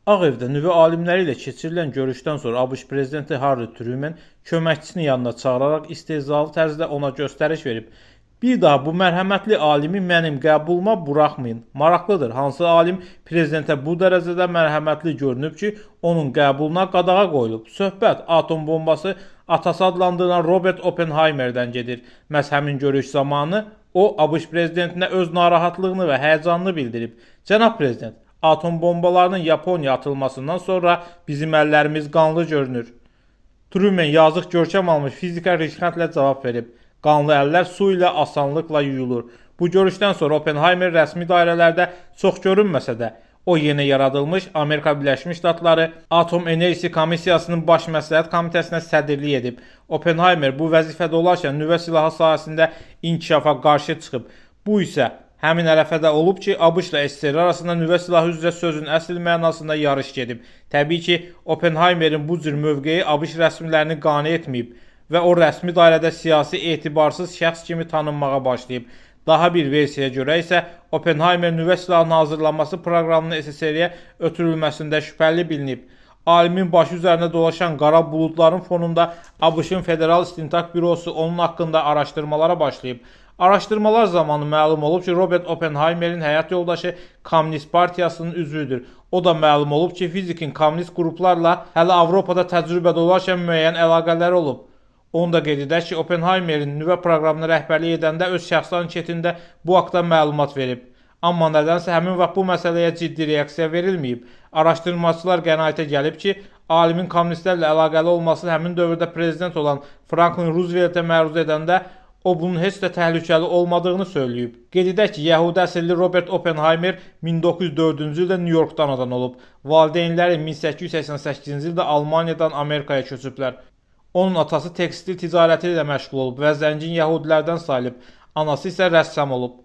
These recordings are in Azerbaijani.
Ağ Evdə nüvə alimləri ilə keçirilən görüşdən sonra ABŞ prezidenti Harry Truman köməkçisini yanına çağıraraq istehzalı tərzdə ona göstəriş verib. Bir daha bu mərhəmətli alimi mənim qəbuluma buraxmayın. Maraqlıdır, hansı alim prezidentə bu dərəcədə mərhəmətli görünüb ki, onun qəbuluna qadağa qoyulub. Söhbət atom bombası atası adlandırılan Robert Oppenheimer'dən gedir. Məhz həmin görüş zamanı o ABŞ prezidentinə öz narahatlığını və həyəcanını bildirib. Cənab prezident, atom bombalarının Yaponiya atılmasından sonra bizim əllərimiz qanlı görünür. Truman yazıq görkəm almış fizika rişxəndlə cavab verib. Qanlı əllər su ilə asanlıqla yuyulur. Bu görüşdən sonra Oppenheimer rəsmi dairələrdə çox görünməsə də, o yeni yaradılmış Amerika Birləşmiş Ştatları Atom Enerjisi Komissiyasının Baş Məsləhət Komitəsinə sədrlik edib. Oppenheimer bu vəzifədə olarkən nüvə silahı sahəsində inkişafa qarşı çıxıb. Bu isə həmin ərəfədə olub ki, ABŞ ilə SSR arasında nüvə silahı üzrə sözün əsl mənasında yarış gedib. Təbii ki, Oppenheimerin bu cür mövqeyi ABŞ rəsmilərini qane etməyib və o rəsmi dairədə siyasi etibarsız şəxs kimi tanınmağa başlayıb. Daha bir versiyaya görə isə Oppenheimer nüvə silahının hazırlanması proqramının SSR-yə ötürülməsində şübhəli bilinib. Alimin başı üzərində dolaşan qara buludların fonunda ABŞ-ın Federal İstintaq Bürosu onun haqqında araşdırmalara başlayıb. Araşdırmalar zamanı məlum olub ki, Robert Oppenheimerin həyat yoldaşı Komünist Partiyasının üzvüdür. O da məlum olub ki, fizikin komünist qruplarla hələ Avropada təcrübədə olarkən müəyyən əlaqələri olub. Onu da qeyd edək ki, Oppenheimerin nüvə proqramını rəhbərlik edəndə öz şəxsi anketində bu haqda məlumat verib. Amma nədənsə həmin vaxt bu məsələyə ciddi reaksiya verilməyib. Araşdırmaçılar qənaətə gəlib ki, alimin kommunistlərlə əlaqəli olması həmin dövrdə prezident olan Franklin Rooseveltə məruz edəndə o bunun heç də təhlükəli olmadığını söyləyib. Qeyd edək ki, Yəhudi əsilli Robert Oppenheimer 1904-cü ildə New Yorkda anadan olub. Valideynləri 1888-ci ildə Almaniyadan Amerikaya köçüblər. Onun atası tekstil ticarəti ilə məşğul olub və zəngin yəhudilərdən sayılıb. Anası isə rəssam olub.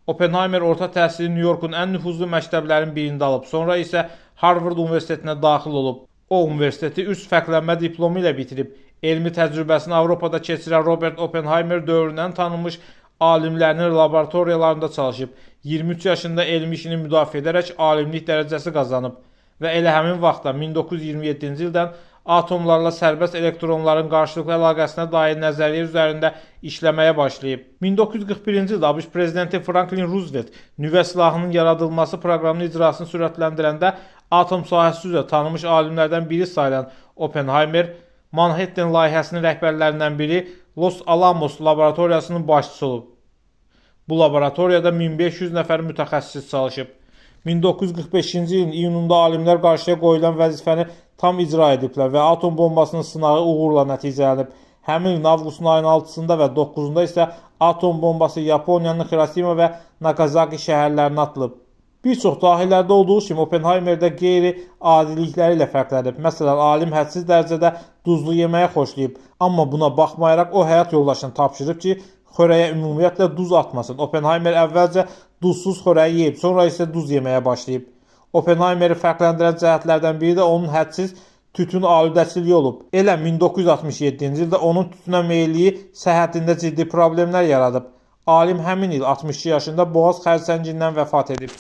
Oppenheimer orta təhsili New Yorkun ən nüfuzlu məktəblərinin birində alıb. Sonra isə Harvard Universitetinə daxil olub. O universiteti üst fərqlənmə diplomu ilə bitirib. Elmi təcrübəsini Avropada keçirən Robert Oppenheimer dövründən tanınmış alimlərinin laboratoriyalarında çalışıb. 23 yaşında elmi işini müdafiə edərək alimlik dərəcəsi qazanıb və elə həmin vaxtda 1927-ci ildən atomlarla sərbəst elektronların qarşılıqlı əlaqəsinə dair nəzəriyyə üzərində işləməyə başlayıb. 1941-ci ildə ABŞ prezidenti Franklin Roosevelt nüvə silahının yaradılması proqramının icrasını sürətləndirəndə atom sahəsi üzrə tanınmış alimlərdən biri sayılan Oppenheimer Manhattan layihəsinin rəhbərlərindən biri Los Alamos laboratoriyasının başçısı olub. Bu laboratoriyada 1500 nəfər mütəxəssis çalışıb. 1945-ci ilin iyununda alimlər qarşıya qoyulan vəzifəni tam icra ediblər və atom bombasının sınağı uğurla nəticələnib. Həmin ilin avqustun ayının 6-sında və 9-da isə atom bombası Yaponiyanın Hiroşima və Nagasaki şəhərlərinə atılıb. Bir çox dahillərdə olduğu kimi Oppenheimerdə qeyri-adilikləri ilə fərqlənib. Məsələn, alim hədsiz dərəcədə duzlu yeməyə xoşlayıb. Amma buna baxmayaraq o həyat yoldaşına tapşırıb ki, xörəyə ümumiyyətlə duz atmasın. Oppenheimer əvvəlcə duzsuz xörəyi yeyib, sonra isə duz yeməyə başlayıb. Oppenheimeri fərqləndirən cəhətlərdən biri də onun hədsiz tütün aludəçiliyi olub. Elə 1967-ci ildə onun tütünə meyilliyi səhhətində ciddi problemlər yaradıb. Alim həmin il 62 yaşında boğaz xərçəngindən vəfat edib.